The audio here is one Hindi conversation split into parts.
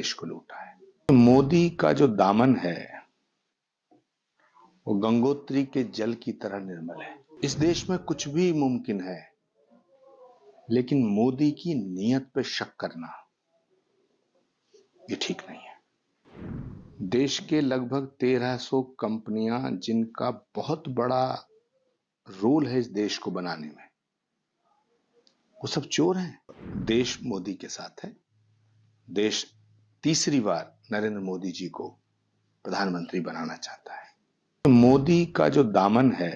देश को लूटा है। मोदी का जो दामन है वो गंगोत्री के जल की तरह निर्मल है। इस देश में कुछ भी मुमकिन है, लेकिन मोदी की नीयत पे शक करना ये ठीक नहीं है। देश के लगभग 1300 कंपनियां जिनका बहुत बड़ा रोल है इस देश को बनाने में, वो सब चोर हैं। देश मोदी के साथ है। देश तीसरी बार नरेंद्र मोदी जी को प्रधानमंत्री बनाना चाहता है। मोदी का जो दामन है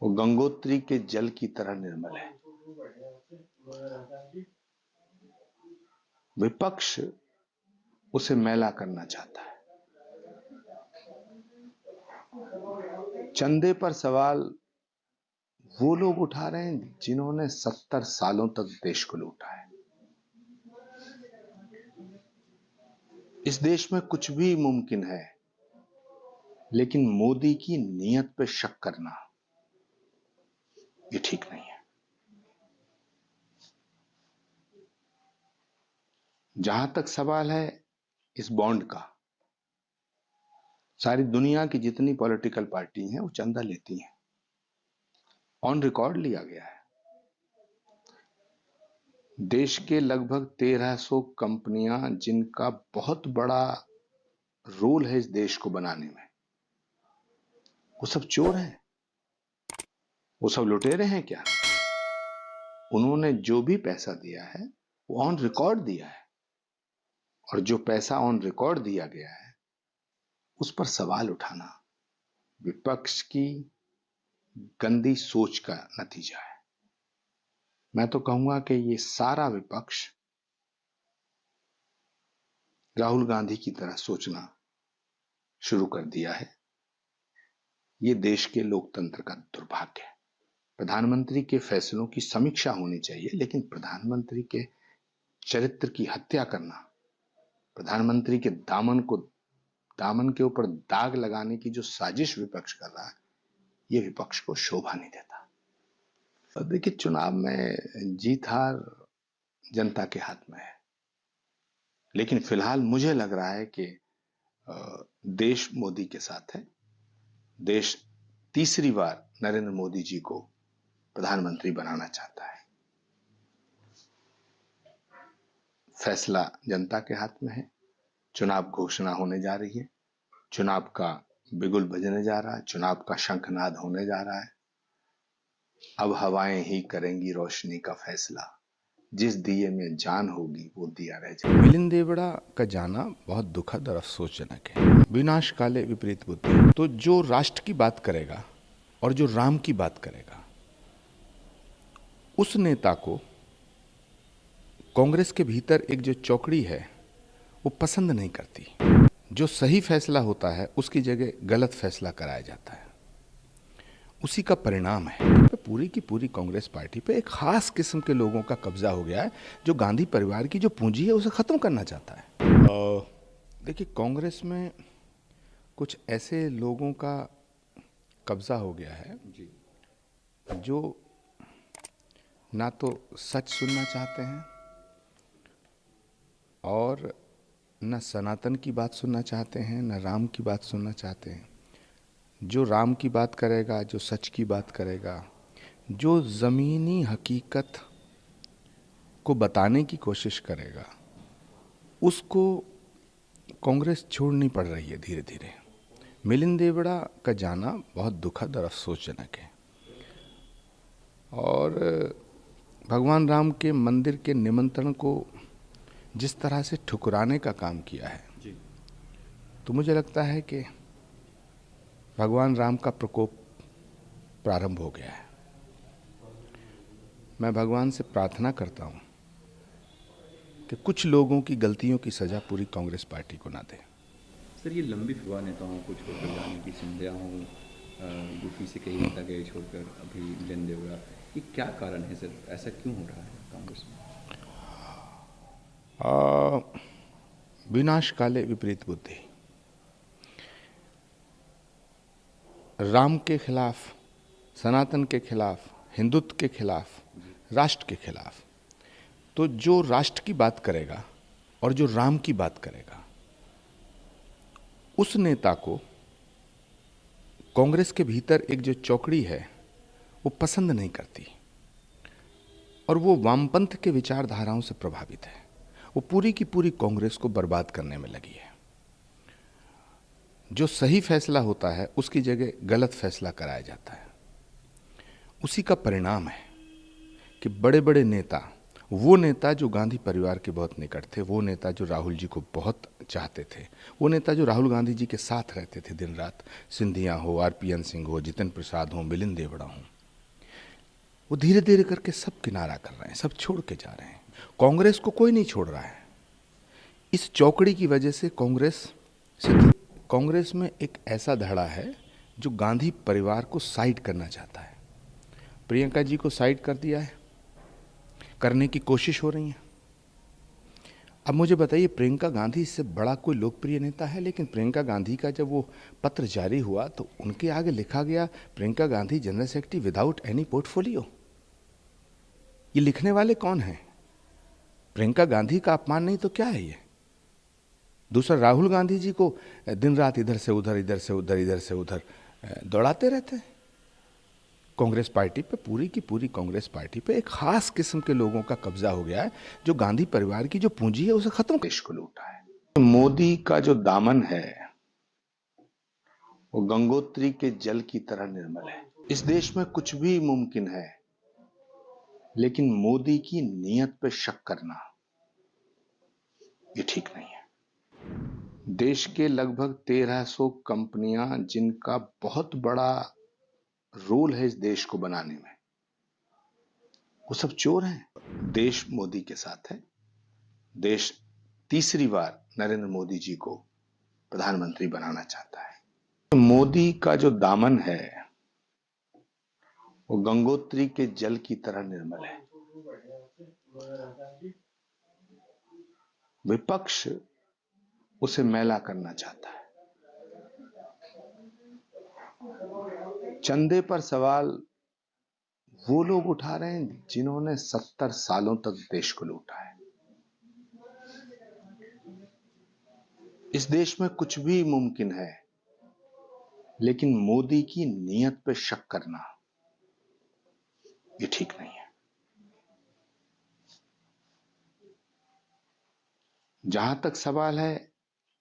वो गंगोत्री के जल की तरह निर्मल है। विपक्ष उसे मैला करना चाहता है। चंदे पर सवाल वो लोग उठा रहे हैं जिन्होंने 70 सालों तक देश को लूटा है। इस देश में कुछ भी मुमकिन है, लेकिन मोदी की नीयत पे शक करना ये ठीक नहीं है। जहां तक सवाल है इस बॉन्ड का, सारी दुनिया की जितनी पॉलिटिकल पार्टी हैं वो चंदा लेती हैं। ऑन रिकॉर्ड लिया गया है। देश के लगभग 1300 कंपनियां जिनका बहुत बड़ा रोल है इस देश को बनाने में, वो सब चोर हैं। वो सब लुटेरे हैं क्या? उन्होंने जो भी पैसा दिया है वो ऑन रिकॉर्ड दिया है, और जो पैसा ऑन रिकॉर्ड दिया गया है उस पर सवाल उठाना विपक्ष की गंदी सोच का नतीजा है। मैं तो कहूंगा कि ये सारा विपक्ष राहुल गांधी की तरह सोचना शुरू कर दिया है। ये देश के लोकतंत्र का दुर्भाग्य है। प्रधानमंत्री के फैसलों की समीक्षा होनी चाहिए, लेकिन प्रधानमंत्री के चरित्र की हत्या करना, प्रधानमंत्री के दामन के ऊपर दाग लगाने की जो साजिश विपक्ष कर रहा है, ये विपक्ष को शोभा नहीं देता। देखिए, चुनाव में जीत हार जनता के हाथ में है, लेकिन फिलहाल मुझे लग रहा है कि देश मोदी के साथ है। देश तीसरी बार नरेंद्र मोदी जी को प्रधानमंत्री बनाना चाहता है। फैसला जनता के हाथ में है। चुनाव घोषणा होने जा रही है। चुनाव का बिगुल बजने जा रहा है। चुनाव का शंखनाद होने जा रहा है। अब हवाएं ही करेंगी रोशनी का फैसला, जिस दिए में जान होगी वो दिया रह जाएगा। मिलिंद देवड़ा का जाना बहुत दुखद और अफसोसजनक है। विनाश काले विपरीत बुद्धि। तो जो राष्ट्र की बात करेगा और जो राम की बात करेगा, उस नेता को कांग्रेस के भीतर एक जो चौकड़ी है वो पसंद नहीं करती। जो सही फैसला होता है उसकी जगह गलत फैसला कराया जाता है। उसी का परिणाम है पूरी की पूरी कांग्रेस पार्टी पे एक खास किस्म के लोगों का कब्जा हो गया है, जो गांधी परिवार की जो पूंजी है उसे खत्म करना चाहता है। देखिए, कांग्रेस में कुछ ऐसे लोगों का कब्जा हो गया है जो ना तो सच सुनना चाहते हैं और न सनातन की बात सुनना चाहते हैं, न राम की बात सुनना चाहते हैं। जो राम की बात करेगा, जो सच की बात करेगा, जो ज़मीनी हकीकत को बताने की कोशिश करेगा, उसको कांग्रेस छोड़नी पड़ रही है धीरे धीरे। मिलिंद देवड़ा का जाना बहुत दुखद और अफसोसजनक है। और भगवान राम के मंदिर के निमंत्रण को जिस तरह से ठुकराने का काम किया है, तो मुझे लगता है कि भगवान राम का प्रकोप प्रारंभ हो गया है। मैं भगवान से प्रार्थना करता हूं कि कुछ लोगों की गलतियों की सजा पूरी कांग्रेस पार्टी को ना दे। सर, ये लंबी फिवा नेताओं को छोड़कर जाने की सिंधिया हों, यूपी से कई नेता गए छोड़कर, अभी मिलिंद देवड़ा, ये क्या कारण है सर? ऐसा क्यों हो रहा है कांग्रेस में? विनाश काले विपरीत बुद्धि। राम के खिलाफ, सनातन के खिलाफ, हिंदुत्व के खिलाफ, राष्ट्र के खिलाफ। तो जो राष्ट्र की बात करेगा और जो राम की बात करेगा, उस नेता को कांग्रेस के भीतर एक जो चौकड़ी है वो पसंद नहीं करती, और वो वामपंथ के विचारधाराओं से प्रभावित है। वो पूरी की पूरी कांग्रेस को बर्बाद करने में लगी है। जो सही फैसला होता है उसकी जगह गलत फैसला कराया जाता है। उसी का परिणाम है कि बड़े बड़े नेता, वो नेता जो गांधी परिवार के बहुत निकट थे, वो नेता जो राहुल जी को बहुत चाहते थे, वो नेता जो राहुल गांधी जी के साथ रहते थे दिन रात, सिंधिया हो, आरपीएन सिंह हो, जितेंद्र प्रसाद हो, मिलिंद देवड़ा हो, वो धीरे धीरे करके सब किनारा कर रहे हैं, सब छोड़ के जा रहे हैं। कांग्रेस को कोई नहीं छोड़ रहा है। इस चौकड़ी की वजह से कांग्रेस में एक ऐसा धड़ा है जो गांधी परिवार को साइड करना चाहता है। प्रियंका जी को साइड कर दिया है, करने की कोशिश हो रही है। अब मुझे बताइए, प्रियंका गांधी इससे बड़ा कोई लोकप्रिय नेता है? लेकिन प्रियंका गांधी का जब वो पत्र जारी हुआ तो उनके आगे लिखा गया, Priyanka Gandhi general secretary without any portfolio. ये लिखने वाले कौन हैं? प्रियंका गांधी का अपमान नहीं तो क्या है ये? दूसरा, राहुल गांधी जी को दिन रात इधर से उधर, इधर से उधर, इधर से उधर दौड़ाते रहते हैं। कांग्रेस पार्टी पे, पूरी की पूरी कांग्रेस पार्टी पे एक खास किस्म के लोगों का कब्जा हो गया है, जो गांधी परिवार की जो पूंजी है उसे खत्म देश को लूटा है। मोदी का जो दामन है वो गंगोत्री के जल की तरह निर्मल है। इस देश में कुछ भी मुमकिन है, लेकिन मोदी की नीयत पे शक करना ये ठीक नहीं है। देश के लगभग 1300 कंपनियां, जिनका बहुत बड़ा रोल है इस देश को बनाने में, वो सब चोर हैं। देश मोदी के साथ है। देश तीसरी बार नरेंद्र मोदी जी को प्रधानमंत्री बनाना चाहता है। मोदी का जो दामन है वो गंगोत्री के जल की तरह निर्मल है। विपक्ष उसे मैला करना चाहता है। चंदे पर सवाल वो लोग उठा रहे हैं जिन्होंने 70 सालों तक देश को लूटा है। इस देश में कुछ भी मुमकिन है, लेकिन मोदी की नीयत पे शक करना ये ठीक नहीं है। जहां तक सवाल है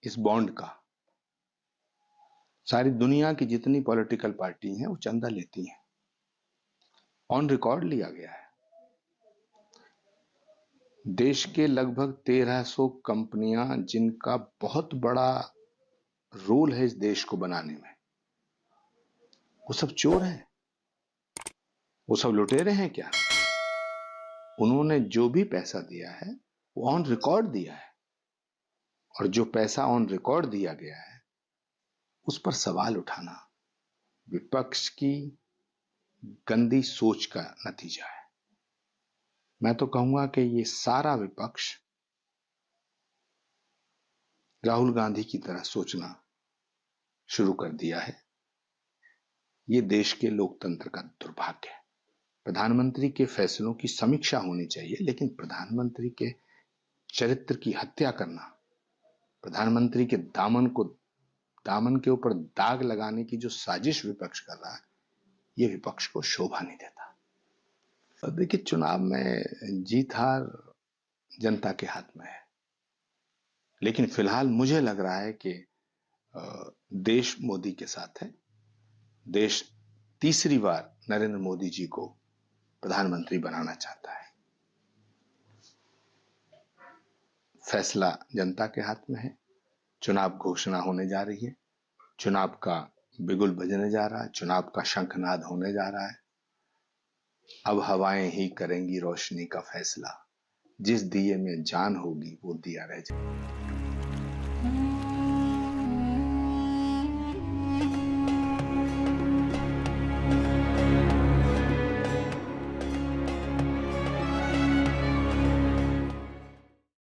इस बॉन्ड का, सारी दुनिया की जितनी पॉलिटिकल पार्टी हैं वो चंदा लेती हैं। ऑन रिकॉर्ड लिया गया है। देश के लगभग 1300 कंपनियां, जिनका बहुत बड़ा रोल है इस देश को बनाने में, वो सब चोर हैं। वो सब लुटेरे हैं क्या? उन्होंने जो भी पैसा दिया है वो ऑन रिकॉर्ड दिया है, और जो पैसा ऑन रिकॉर्ड दिया गया है उस पर सवाल उठाना विपक्ष की गंदी सोच का नतीजा है। मैं तो कहूंगा कि ये सारा विपक्ष राहुल गांधी की तरह सोचना शुरू कर दिया है। ये देश के लोकतंत्र का दुर्भाग्य है। प्रधानमंत्री के फैसलों की समीक्षा होनी चाहिए, लेकिन प्रधानमंत्री के चरित्र की हत्या करना, प्रधानमंत्री के दामन के ऊपर दाग लगाने की जो साजिश विपक्ष कर रहा है, ये विपक्ष को शोभा नहीं देता। देखिए, चुनाव में जीत हार जनता के हाथ में है, लेकिन फिलहाल मुझे लग रहा है कि देश मोदी के साथ है। देश तीसरी बार नरेंद्र मोदी जी को प्रधानमंत्री बनाना चाहता है। फैसला जनता के हाथ में है। चुनाव घोषणा होने जा रही है। चुनाव का बिगुल बजने जा रहा है। चुनाव का शंखनाद होने जा रहा है। अब हवाएं ही करेंगी रोशनी का फैसला। जिस दिए में जान होगी वो दिया रह जाए।